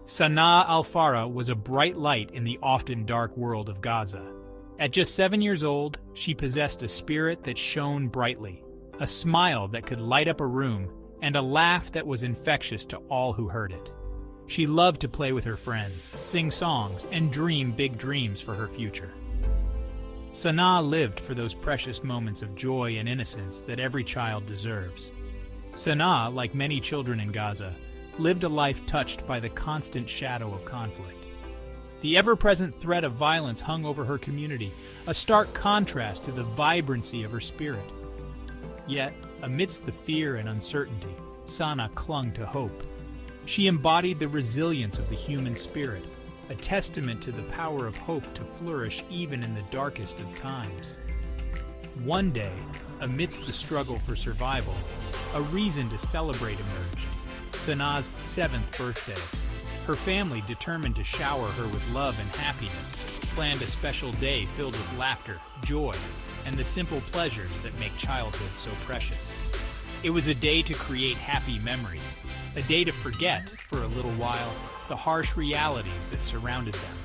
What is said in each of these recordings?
Sana'a al-Farah was a bright light in the often dark world of Gaza. At just 7 years old, she possessed a spirit that shone brightly, a smile that could light up a room, and a laugh that was infectious to all who heard it. She loved to play with her friends, sing songs, and dream big dreams for her future. Sana'a lived for those precious moments of joy and innocence that every child deserves. Sana'a, like many children in Gaza, lived a life touched by the constant shadow of conflict. The ever-present threat of violence hung over her community, a stark contrast to the vibrancy of her spirit. Yet, amidst the fear and uncertainty, Sana'a clung to hope. She embodied the resilience of the human spirit, a testament to the power of hope to flourish even in the darkest of times. One day, amidst the struggle for survival, a reason to celebrate emerged: Sana'a's 7th birthday. Her family, determined to shower her with love and happiness, planned a special day filled with laughter, joy, and the simple pleasures that make childhood so precious. It was a day to create happy memories, a day to forget, for a little while, the harsh realities that surrounded them.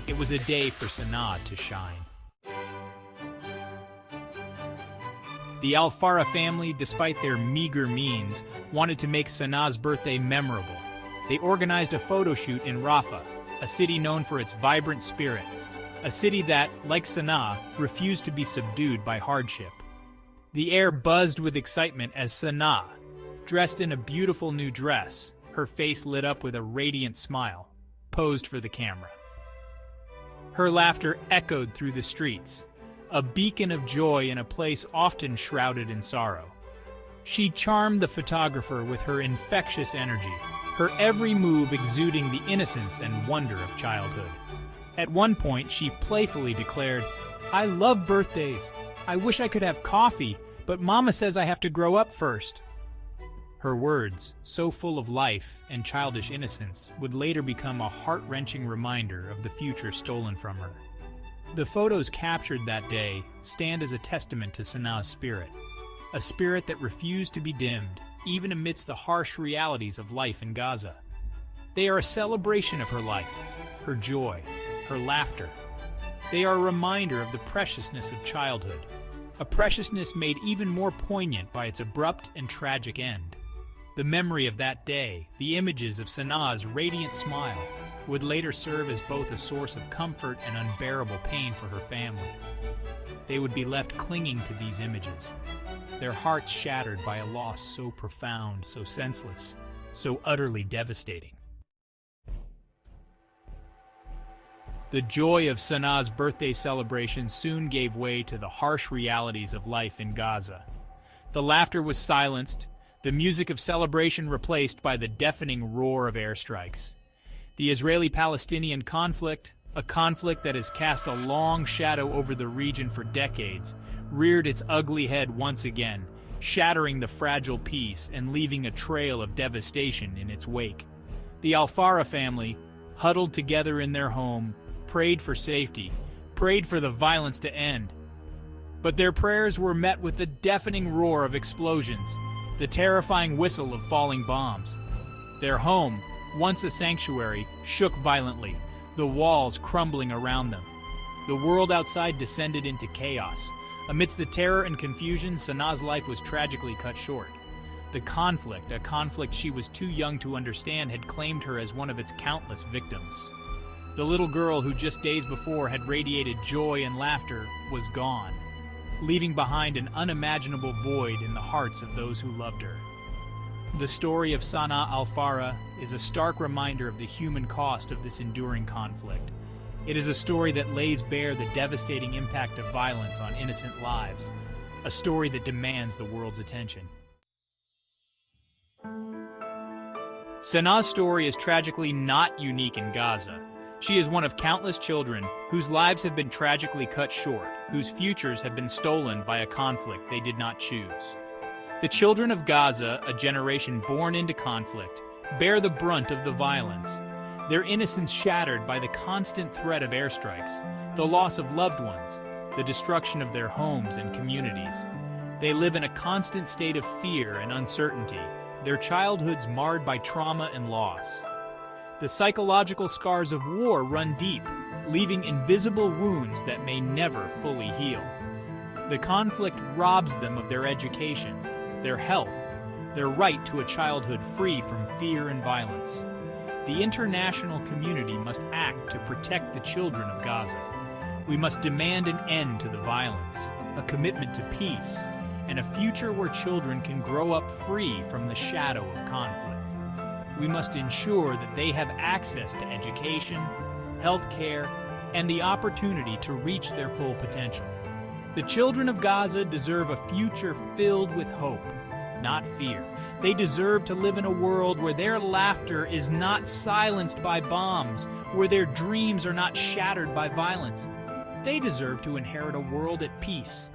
It was a day for Sana'a to shine. The al-Farah family, despite their meager means, wanted to make Sana'a's birthday memorable. They organized a photo shoot in Rafah, a city known for its vibrant spirit, a city that, like Sana'a, refused to be subdued by hardship. The air buzzed with excitement as Sana'a, dressed in a beautiful new dress, her face lit up with a radiant smile, posed for the camera. Her laughter echoed through the streets, a beacon of joy in a place often shrouded in sorrow. She charmed the photographer with her infectious energy, her every move exuding the innocence and wonder of childhood. At one point, she playfully declared, "I love birthdays. I wish I could have coffee, but Mama says I have to grow up first." Her words, so full of life and childish innocence, would later become a heart-wrenching reminder of the future stolen from her. The photos captured that day stand as a testament to Sana'a's spirit, a spirit that refused to be dimmed, even amidst the harsh realities of life in Gaza. They are a celebration of her life, her joy, her laughter. They are a reminder of the preciousness of childhood, a preciousness made even more poignant by its abrupt and tragic end. The memory of that day, the images of Sana'a's radiant smile, would later serve as both a source of comfort and unbearable pain for her family. They would be left clinging to these images, their hearts shattered by a loss so profound, so senseless, so utterly devastating. The joy of Sana'a's birthday celebration soon gave way to the harsh realities of life in Gaza. The laughter was silenced, the music of celebration replaced by the deafening roar of airstrikes. The Israeli-Palestinian conflict, a conflict that has cast a long shadow over the region for decades, reared its ugly head once again, shattering the fragile peace and leaving a trail of devastation in its wake. The al-Farah family, huddled together in their home, prayed for safety, prayed for the violence to end. But their prayers were met with the deafening roar of explosions, the terrifying whistle of falling bombs. Their home, once a sanctuary, shook violently, the walls crumbling around them. The world outside descended into chaos. Amidst the terror and confusion, Sana'a's life was tragically cut short. The conflict, a conflict she was too young to understand, had claimed her as one of its countless victims. The little girl who just days before had radiated joy and laughter was gone, leaving behind an unimaginable void in the hearts of those who loved her. The story of Sana'a al-Farah is a stark reminder of the human cost of this enduring conflict. It is a story that lays bare the devastating impact of violence on innocent lives, a story that demands the world's attention. Sana'a's story is tragically not unique in Gaza. She is one of countless children whose lives have been tragically cut short, whose futures have been stolen by a conflict they did not choose. The children of Gaza, a generation born into conflict, bear the brunt of the violence, their innocence shattered by the constant threat of airstrikes, the loss of loved ones, the destruction of their homes and communities. They live in a constant state of fear and uncertainty, their childhoods marred by trauma and loss. The psychological scars of war run deep, leaving invisible wounds that may never fully heal. The conflict robs them of their education, their health, their right to a childhood free from fear and violence. The international community must act to protect the children of Gaza. We must demand an end to the violence, a commitment to peace, and a future where children can grow up free from the shadow of conflict. We must ensure that they have access to education, health care, and the opportunity to reach their full potential. The children of Gaza deserve a future filled with hope, not fear. They deserve to live in a world where their laughter is not silenced by bombs, where their dreams are not shattered by violence. They deserve to inherit a world at peace.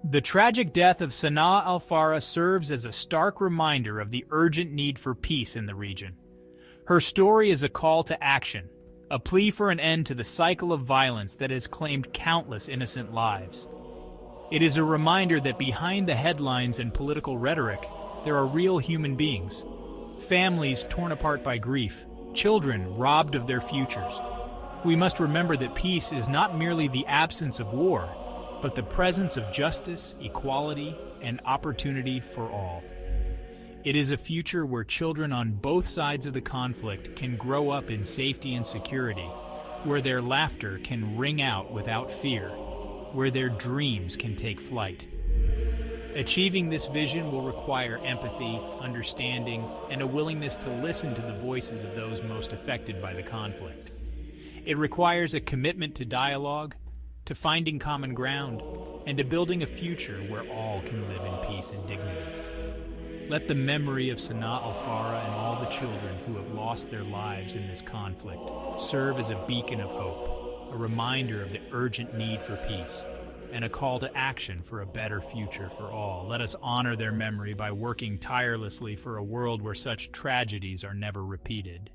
The tragic death of Sana'a al-Farah serves as a stark reminder of the urgent need for peace in the region. Her story is a call to action, a plea for an end to the cycle of violence that has claimed countless innocent lives. It is a reminder that behind the headlines and political rhetoric, there are real human beings. Families torn apart by grief, children robbed of their futures. We must remember that peace is not merely the absence of war, but the presence of justice, equality, and opportunity for all. It is a future where children on both sides of the conflict can grow up in safety and security, where their laughter can ring out without fear, where their dreams can take flight. Achieving this vision will require empathy, understanding, and a willingness to listen to the voices of those most affected by the conflict. It requires a commitment to dialogue, to finding common ground, and to building a future where all can live in peace and dignity. Let the memory of Sana'a al-Farah and all the children who have lost their lives in this conflict serve as a beacon of hope, a reminder of the urgent need for peace, and a call to action for a better future for all. Let us honor their memory by working tirelessly for a world where such tragedies are never repeated.